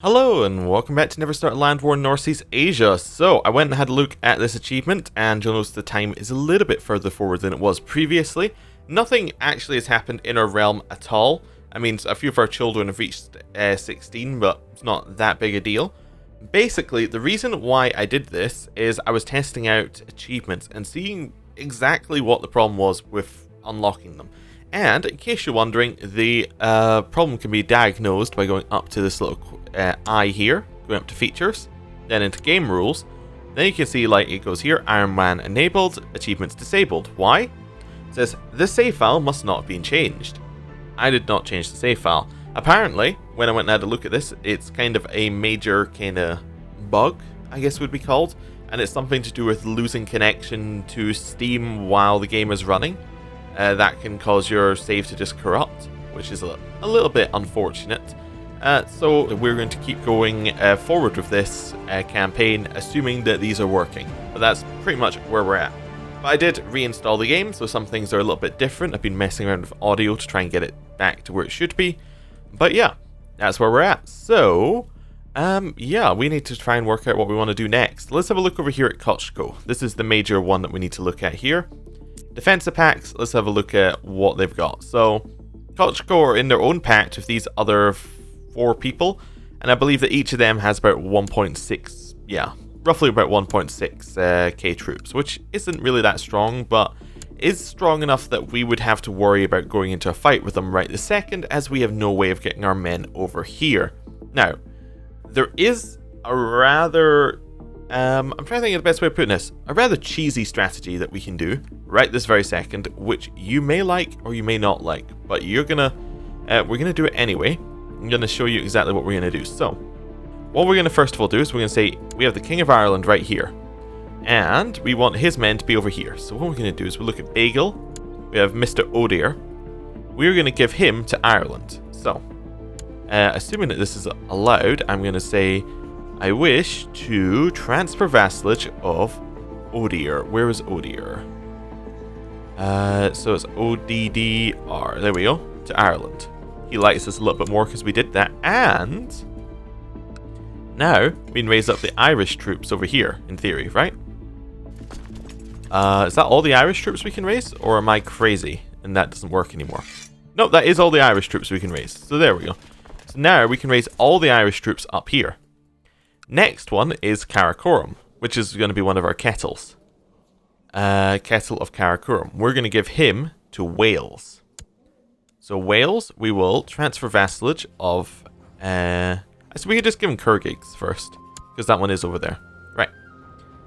Hello and welcome back to Never Start Land War Norse East Asia. So I went and had a look at this achievement and you'll notice the time is a little bit further forward than it was previously. Nothing actually has happened in our realm at all. I mean, a few of our children have reached 16, but it's not that big a deal. Basically, the reason why I did this is I was testing out achievements and seeing exactly what the problem was with unlocking them. And in case you're wondering, the problem can be diagnosed by going up to this little eye here, going up to features, then into game rules. Then you can see like it goes here, Iron Man enabled, achievements disabled. Why? It says this save file must not have been changed. I did not change the save file. Apparently, when I went and had a look at this, it's kind of a major kind of bug, I guess would be called, and it's something to do with losing connection to Steam while the game is running. That can cause your save to just corrupt, which is a little bit unfortunate. So we're going to keep going forward with this campaign, assuming that these are working. But that's pretty much where we're at. But I did reinstall the game, so some things are a little bit different. I've been messing around with audio to try and get it back to where it should be. But yeah, that's where we're at. So, yeah, we need to try and work out what we want to do next. Let's have a look over here at Kochko. This is the major one that we need to look at here. Defensive packs, let's have a look at what they've got. So, Kochko are in their own pact with these other 4 people, and I believe that each of them has about 1.6, yeah, roughly about 1.6 K troops, which isn't really that strong, but is strong enough that we would have to worry about going into a fight with them right this second, as we have no way of getting our men over here. Now, there is a rather... I'm trying to think of the best way of putting this. A rather cheesy strategy that we can do right this very second, which you may like or you may not like, but we're gonna do it anyway. I'm gonna show you exactly what we're gonna do. So, what we're gonna first of all do is we're gonna say we have the King of Ireland right here, and we want his men to be over here. So what we're gonna do is we look at Bagel. We have Mr. Odir. We're gonna give him to Ireland. So, assuming that this is allowed, I'm gonna say, I wish to transfer vassalage of Odir. Where is Odir? So it's ODDR. There we go. To Ireland. He likes us a little bit more because we did that. And now we can raise up the Irish troops over here, in theory, right? Is that all the Irish troops we can raise? Or am I crazy and that doesn't work anymore? Nope, that is all the Irish troops we can raise. So there we go. So now we can raise all the Irish troops up here. Next one is Karakorum, which is going to be one of our kettles. Kettle of Karakorum. We're going to give him to Wales. So Wales, we will transfer vassalage of... so we could just give him Kurgigs first, because that one is over there. Right.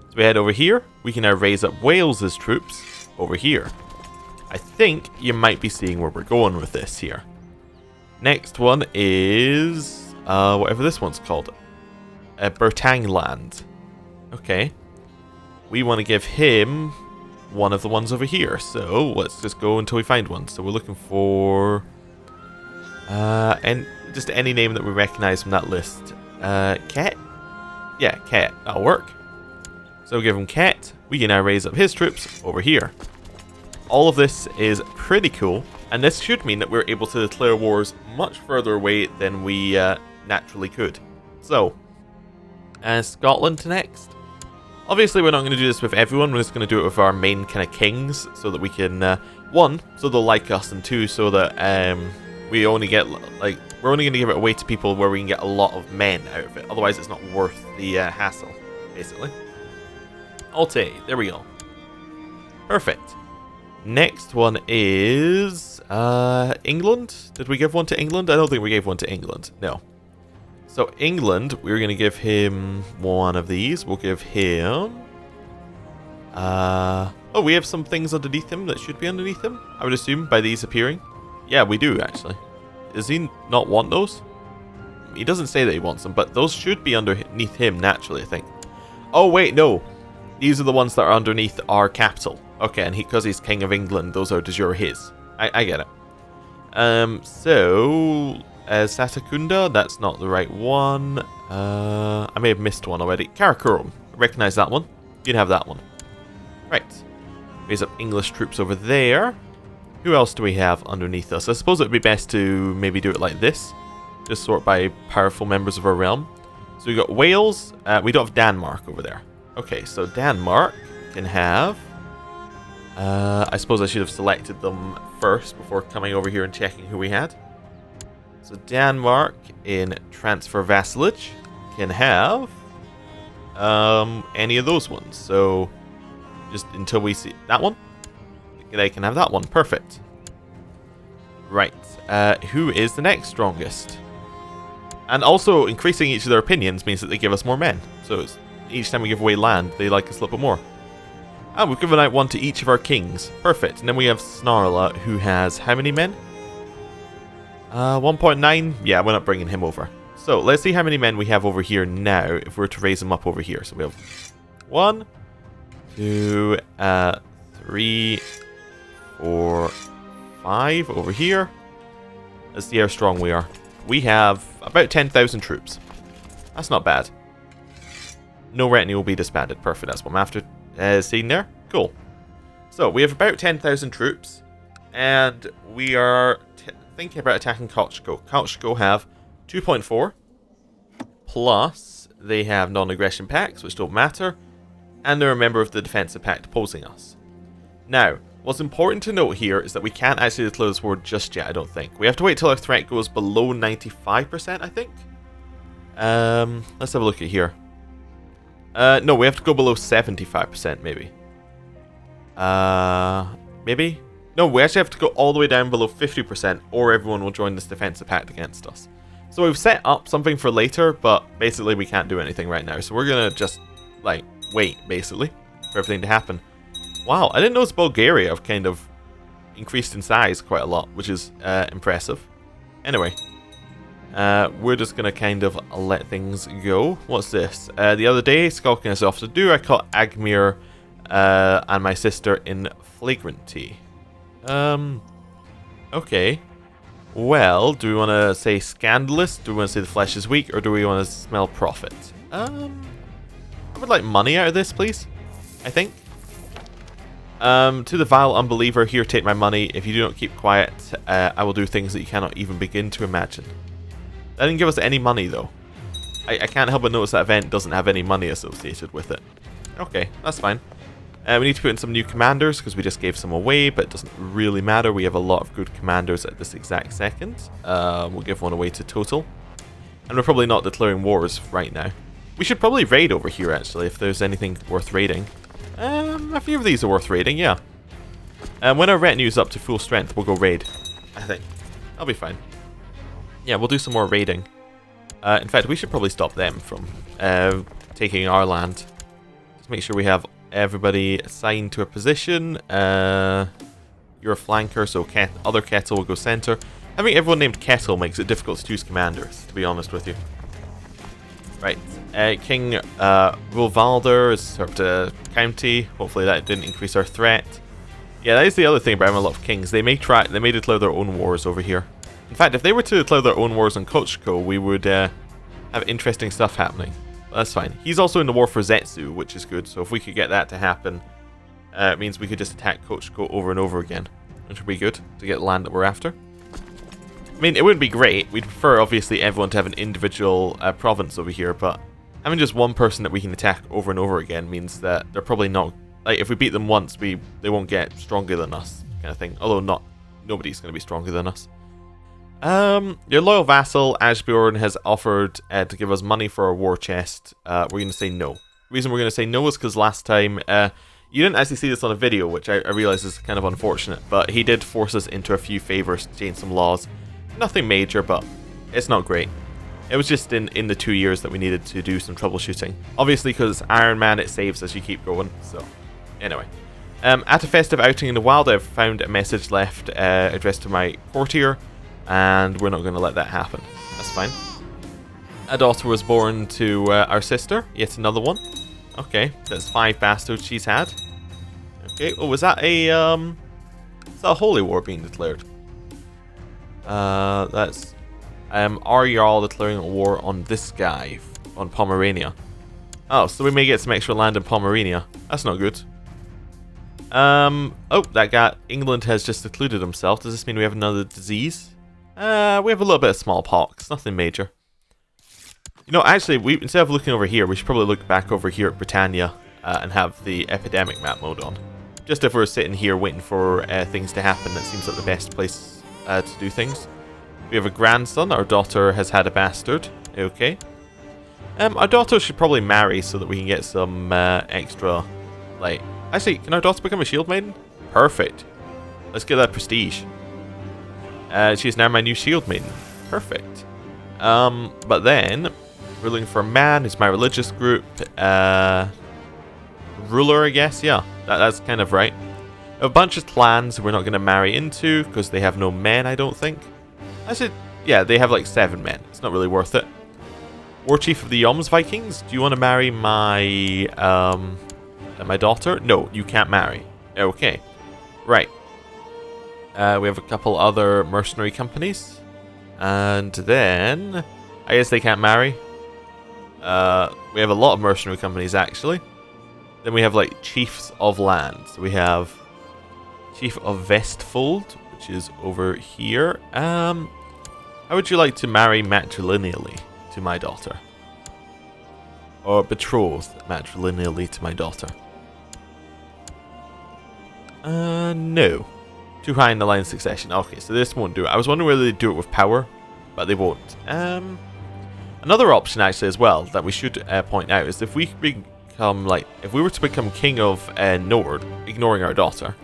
So we head over here. We can now raise up Wales's troops over here. I think you might be seeing where we're going with this here. Next one is... whatever this one's called. Bertangland. Okay. We want to give him one of the ones over here. So let's just go until we find one. So we're looking for and just any name that we recognize from that list. Ket? Yeah, Ket. That'll work. So we'll give him Ket. We can now raise up his troops over here. All of this is pretty cool, and this should mean that we're able to declare wars much further away than we naturally could. So Scotland next. Obviously, we're not going to do this with everyone. We're just going to do it with our main kind of kings, so that we can, 1, so they'll like us, and 2, so that we only get, like, we're only going to give it away to people where we can get a lot of men out of it. Otherwise, it's not worth the hassle, basically. Alte, there we go. Perfect. Next one is England. Did we give one to England? I don't think we gave one to England. No. So England, we're going to give him one of these. We'll give him... oh, we have some things underneath him that should be underneath him, I would assume, by these appearing. Yeah, we do, actually. Does he not want those? He doesn't say that he wants them, but those should be underneath him naturally, I think. Oh, wait, no. These are the ones that are underneath our capital. Okay, and because he's King of England, those are de jure his. I get it. So... Satakunda, that's not the right one. I may have missed one already. Karakorum, recognize that one. You can have that one. Right. Raise up English troops over there. Who else do we have underneath us? I suppose it would be best to maybe do it like this. just sort by powerful members of our realm. So we got Wales. We don't have Denmark over there. Okay, so Denmark can have... I suppose I should have selected them first before coming over here and checking who we had. So Denmark in transfer vassalage can have any of those ones. So just until we see that one, they can have that one. Perfect. Right. Who is the next strongest? And also increasing each of their opinions means that they give us more men. So each time we give away land, they like us a little bit more. Ah, we've given out one to each of our kings. Perfect. And then we have Snarla, who has how many men? 1.9. Yeah, we're not bringing him over. So let's see how many men we have over here now if we were to raise them up over here. So we have 1, 2, 3, 4, 5 over here. Let's see how strong we are. We have about 10,000 troops. That's not bad. No retinue will be disbanded. Perfect. That's what I'm after. Seeing there? Cool. So we have about 10,000 troops, and we are thinking about attacking Kochko. Kochko have 2.4, plus they have non-aggression pacts, which don't matter, and they're a member of the defensive pact opposing us. Now, what's important to note here is that we can't actually declare this war just yet, I don't think. We have to wait till our threat goes below 95%, I think. Let's have a look at here. No, we have to go below 75%, maybe. Maybe? No, we actually have to go all the way down below 50%, or everyone will join this defensive pact against us. So we've set up something for later, but basically we can't do anything right now. So we're gonna just, like, wait, basically, for everything to happen. Wow, I didn't notice Bulgaria have kind of increased in size quite a lot, which is impressive. Anyway. We're just going to kind of let things go. What's this? The other day, skulking as I often do, I caught Agmir and my sister in flagrancy. Okay. Well, do we want to say scandalous? Do we want to say the flesh is weak? Or do we want to smell profit? I would like money out of this, please. I think. To the vile unbeliever, here, take my money. If you do not keep quiet, I will do things that you cannot even begin to imagine. That didn't give us any money, though. I can't help but notice that event doesn't have any money associated with it. Okay, that's fine. We need to put in some new commanders, because we just gave some away, but it doesn't really matter. We have a lot of good commanders at this exact second. We'll give one away to Total. And we're probably not declaring wars right now. We should probably raid over here, actually, if there's anything worth raiding. A few of these are worth raiding, yeah. When our retinue is up to full strength, we'll go raid, I think. That'll be fine. Yeah, we'll do some more raiding. In fact, we should probably stop them from taking our land. Just make sure we have everybody assigned to a position. You're a flanker, so other Kettle will go center. Having everyone named Kettle makes it difficult to choose commanders, to be honest with you. Right. King Rolvalder is sort of county. Hopefully that didn't increase our threat. Yeah, that is the other thing about having a lot of kings. They may declare their own wars over here. In fact, if they were to declare their own wars on Kochko, we would have interesting stuff happening. But that's fine. He's also in the war for Zetsu, which is good. So if we could get that to happen, it means we could just attack Kochko over and over again, which would be good to get the land that we're after. I mean, it wouldn't be great. We'd prefer, obviously, everyone to have an individual province over here, but having just one person that we can attack over and over again means that they're probably not... Like, if we beat them once, they won't get stronger than us, kind of thing. Although nobody's going to be stronger than us. Your loyal vassal, Asbjorn, has offered to give us money for our war chest. We're going to say no. The reason we're going to say no is because last time... you didn't actually see this on a video, which I realize is kind of unfortunate, but he did force us into a few favors to change some laws. Nothing major, but it's not great. It was just in the 2 years that we needed to do some troubleshooting. Obviously, because Iron Man, it saves as you keep going, so... Anyway. At a festive outing in the wild, I've found a message left addressed to my courtier, and we're not going to let that happen. That's fine. A daughter was born to our sister, yet another one. Okay, that's 5 bastards she's had. Okay, oh, was that a holy war being declared? That's our Jarl declaring a war on this guy, on Pomerania. Oh, so we may get some extra land in Pomerania. That's not good. Oh, that guy, England has just secluded himself. Does this mean we have another disease? We have a little bit of smallpox, nothing major. You know, actually, instead of looking over here, we should probably look back over here at Britannia and have the epidemic map mode on. Just if we're sitting here waiting for things to happen, that seems like the best place to do things. We have a grandson. Our daughter has had a bastard. Okay. Our daughter should probably marry so that we can get some extra, like... Actually, can our daughter become a shield maiden? Perfect. Let's get that prestige. She is now my new shield maiden. Perfect. But then, we're looking for a man who's my religious group. Ruler, I guess. Yeah, that's kind of right. A bunch of clans we're not going to marry into because they have no men, I don't think. Actually, yeah, they have like 7 men. It's not really worth it. War Chief of the Yoms Vikings, do you want to marry my daughter? No, you can't marry. Okay. Right. We have a couple other mercenary companies. And then, I guess they can't marry. We have a lot of mercenary companies, actually. Then we have, like, Chiefs of Land. So we have Chief of Vestfold, which is over here. How would you like to marry matrilineally to my daughter? Or betrothed matrilineally to my daughter? No. Too high in the line of succession. Okay, so this won't do it. I was wondering whether they'd do it with power, but they won't. Another option, actually, as well, that we should point out is if we become, like, if we were to become King of Nord, ignoring our daughter,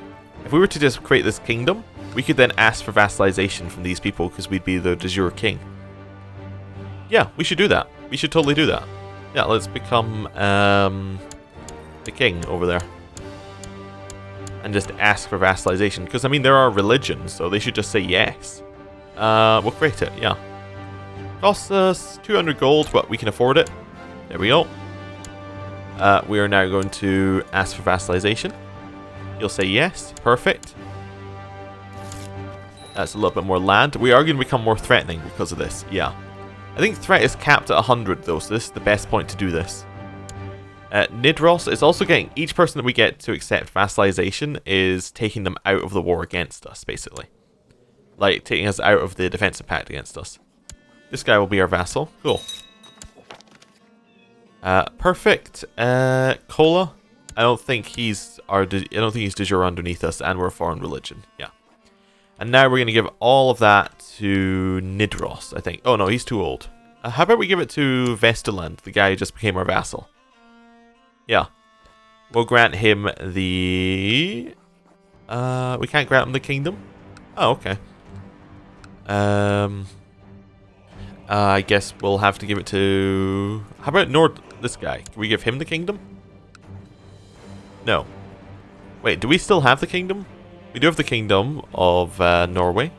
if we were to just create this kingdom, we could then ask for vassalization from these people because we'd be the de jure king. Yeah, we should do that. We should totally do that. Yeah, let's become the king over there. And just ask for vassalization. Because, I mean, there are religions, so they should just say yes. We'll create it, yeah. Costs us 200 gold, but we can afford it. There we go. We are now going to ask for vassalization. You'll say yes. Perfect. That's a little bit more land. We are going to become more threatening because of this, yeah. I think threat is capped at 100, though, so this is the best point to do this. Nidros is also getting... Each person that we get to accept vassalization is taking them out of the war against us, basically. Like, taking us out of the defensive pact against us. This guy will be our vassal. Cool. Perfect. Kola. I don't think he's de jure underneath us, and we're a foreign religion. Yeah. And now we're going to give all of that to Nidros, I think. Oh no, he's too old. How about we give it to Vesterland, the guy who just became our vassal? Yeah. We'll grant him the... we can't grant him the kingdom? Oh, okay. I guess we'll have to give it to... How about this guy? Can we give him the kingdom? No. Wait, do we still have the kingdom? We do have the kingdom of Norway.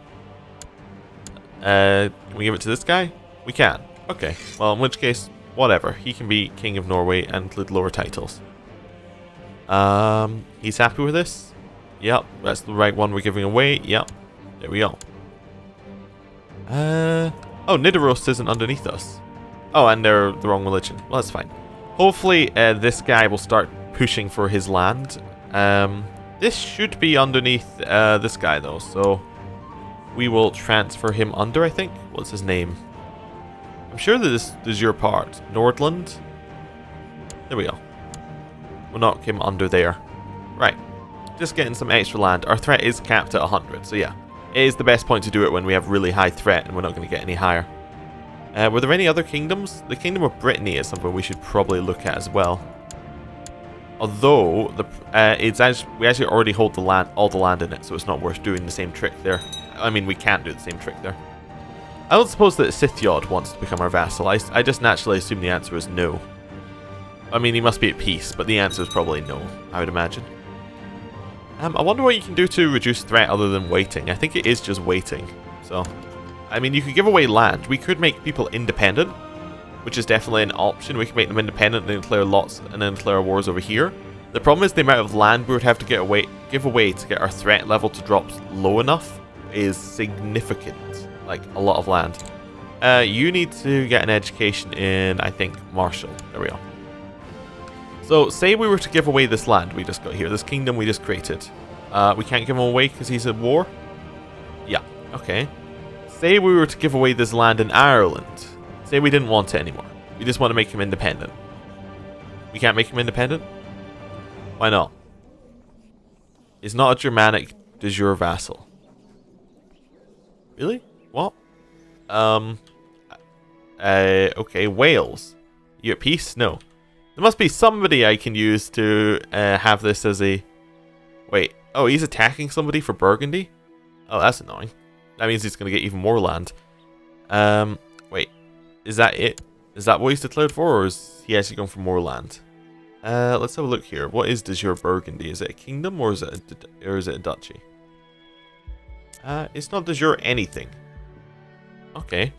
Can we give it to this guy? We can. Okay. Well, in which case, whatever. He can be King of Norway and include lower titles. He's happy with this? Yep. That's the right one we're giving away. Yep. There we go. Oh, Nidaros isn't underneath us. Oh, and they're the wrong religion. Well, that's fine. Hopefully, this guy will start pushing for his land. This should be underneath this guy, though, so we will transfer him under, I think. What's his name? I'm sure that this is your part. Nordland? There we go. We'll knock him under there. Right. Just getting some extra land. Our threat is capped at 100, so yeah. It is the best point to do it when we have really high threat and we're not going to get any higher. Were there any other kingdoms? The Kingdom of Brittany is something we should probably look at as well. Although, we actually already hold the land, all the land in it, so it's not worth doing the same trick there. I mean, we can't do the same trick there. I don't suppose that Sithyod wants to become our vassal. I just naturally assume the answer is no. I mean, he must be at peace, but the answer is probably no, I would imagine. I wonder what you can do to reduce threat other than waiting. I think it is just waiting. So, I mean, you could give away land. We could make people independent, which is definitely an option. We can make them independent and declare lots and then declare wars over here. The problem is the amount of land we would have to give away to get our threat level to drop low enough is significant. Like, a lot of land. You need to get an education in, I think, Marshall. There we go. So, say we were to give away this land we just got here, this kingdom we just created. We can't give him away because he's at war? Yeah, okay. say we were to give away this land in Ireland. Say we didn't want it anymore. We just want to make him independent. We can't make him independent? Why not? He's not a Germanic de jure vassal. Really? What? Okay, Wales. You at peace? No. There must be somebody I can use to have this as a... Wait. Oh, he's attacking somebody for Burgundy? Oh, that's annoying. That means he's going to get even more land. Wait. Is that it? Is that what he's declared for, or is he actually going for more land? Let's have a look here. What is de jure Burgundy? Is it a kingdom, or is it a duchy? It's not de jure anything. Okay.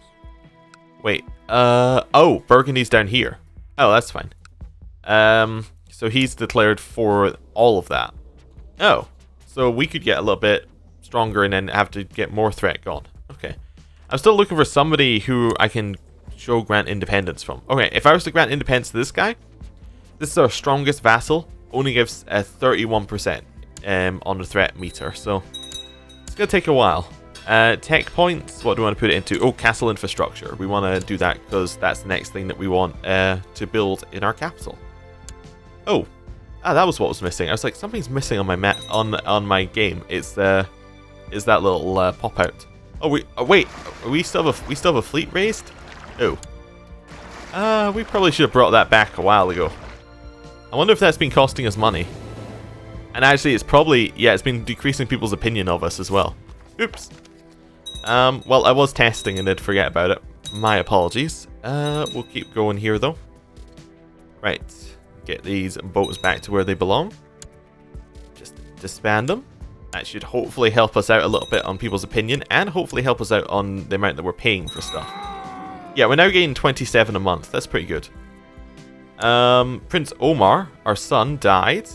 Wait. Oh, Burgundy's down here. Oh, that's fine. So he's declared for all of that. Oh, so we could get a little bit stronger and then have to get more threat gone. Okay. I'm still looking for somebody who I can show grant independence from. Okay, if I was to grant independence to this guy, this is our strongest vassal. Only gives a 31% on the threat meter, so it's gonna take a while. Tech points, what do we want to put it into? Oh, castle infrastructure. We want to do that because that's the next thing that we want to build in our capital. Oh, that was what was missing. I was like, something's missing on my map on my game. It's that little pop out. Oh, wait, we still have a fleet raised? Oh, we probably should have brought that back a while ago. I wonder if that's been costing us money. And actually, it's probably, yeah, it's been decreasing people's opinion of us as well. Oops. Well, I was testing and did forget about it. My apologies. We'll keep going here, though. Right. Get these boats back to where they belong. Just disband them. That should hopefully help us out a little bit on people's opinion, and hopefully help us out on the amount that we're paying for stuff. Yeah, we're now getting 27 a month. That's pretty good. Prince Omar, our son, died,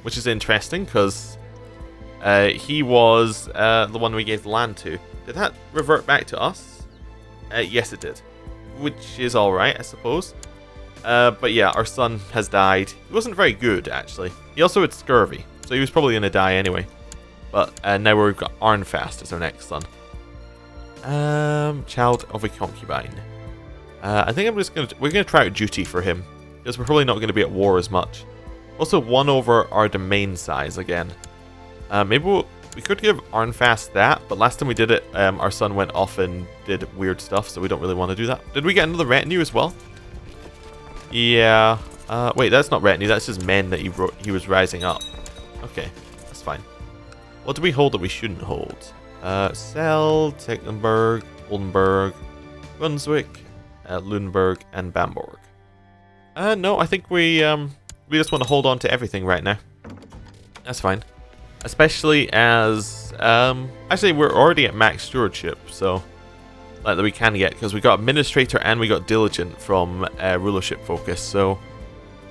which is interesting because he was the one we gave the land to. Did that revert back to us? Yes, it did, which is alright, I suppose. But yeah, our son has died. He wasn't very good, actually. He also had scurvy, so he was probably going to die anyway. But now we've got Arnfast as our next son. Child of a concubine. I think we're gonna try out duty for him, because we're probably not going to be at war as much. Also, 1 over our domain size again. Maybe we could give Arnfast that, but last time we did it, our son went off and did weird stuff, so we don't really want to do that. Did we get another retinue as well? Yeah. Wait, that's not retinue. That's just men that he was rising up. Okay, that's fine. What do we hold that we shouldn't hold? Cell, Tecklenburg, Oldenburg, Brunswick, Lunenburg, and Bamberg. No, I think we just want to hold on to everything right now. That's fine. Especially as, actually we're already at max stewardship, so like that we can get, because we got administrator and we got diligent from rulership focus, so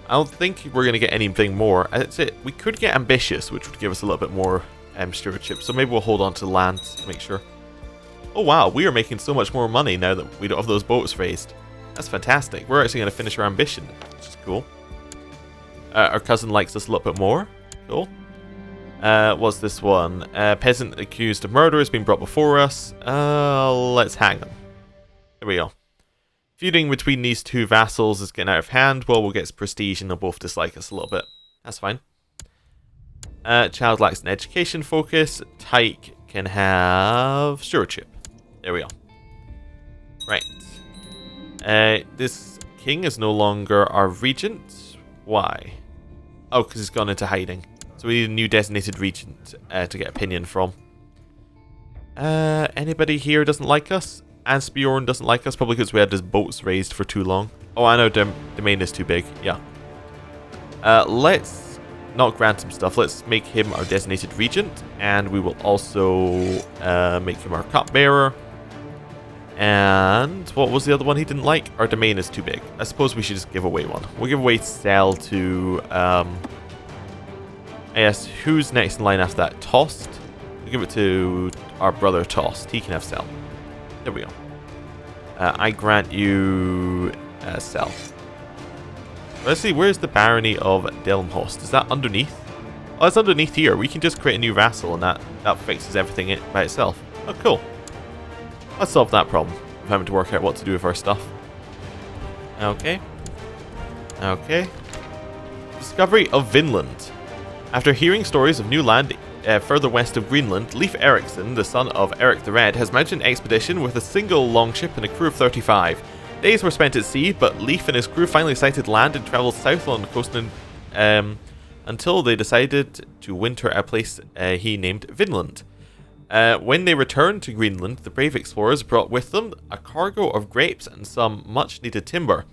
I don't think we're going to get anything more. That's it. We could get ambitious, which would give us a little bit more stewardship, so maybe we'll hold on to land to make sure. Oh wow, we are making so much more money now that we don't have those boats raised. That's fantastic. We're actually going to finish our ambition, which is cool. Our cousin likes us a little bit more. Cool. What's this one? Peasant accused of murder has been brought before us. Let's hang them. There we go. Feuding between these two vassals is getting out of hand. Well, we'll get prestige and they'll both dislike us a little bit. That's fine. Child lacks an education focus. Tyke can have stewardship. There we go. Right. This king is no longer our regent. Why? Oh, because he's gone into hiding. So we need a new designated regent to get opinion from. Anybody here doesn't like us? Asbjorn doesn't like us, probably because we had his boats raised for too long. Oh, I know, domain is too big. Yeah. Let's not grant him stuff. Let's make him our designated regent, and we will also make him our cupbearer. And what was the other one he didn't like? Our domain is too big. I suppose we should just give away one. We'll give away Cell to... Yes, who's next in line after that? Tost? We'll give it to our brother Tost. He can have Cell. There we go. I grant you Cell. Let's see, where's the barony of Delmhorst? Is that underneath? Oh, it's underneath here. We can just create a new vassal and that fixes everything by itself. Oh, cool. Let's solve that problem of having to work out what to do with our stuff. Okay. Okay. Discovery of Vinland. After hearing stories of new land further west of Greenland, Leif Erikson, the son of Eric the Red, has mounted an expedition with a single longship and a crew of 35. Days were spent at sea, but Leif and his crew finally sighted land and travelled south along the coast until they decided to winter at a place he named Vinland. When they returned to Greenland, the brave explorers brought with them a cargo of grapes and some much-needed timber.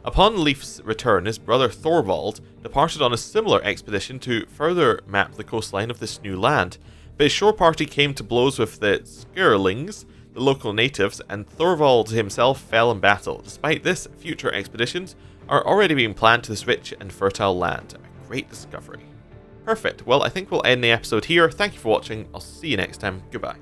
Upon Leif's return, his brother Thorvald departed on a similar expedition to further map the coastline of this new land, but his shore party came to blows with the Skurlings, the local natives, and Thorvald himself fell in battle. Despite this, future expeditions are already being planned to this rich and fertile land. A great discovery. Perfect. Well, I think we'll end the episode here. Thank you for watching. I'll see you next time. Goodbye.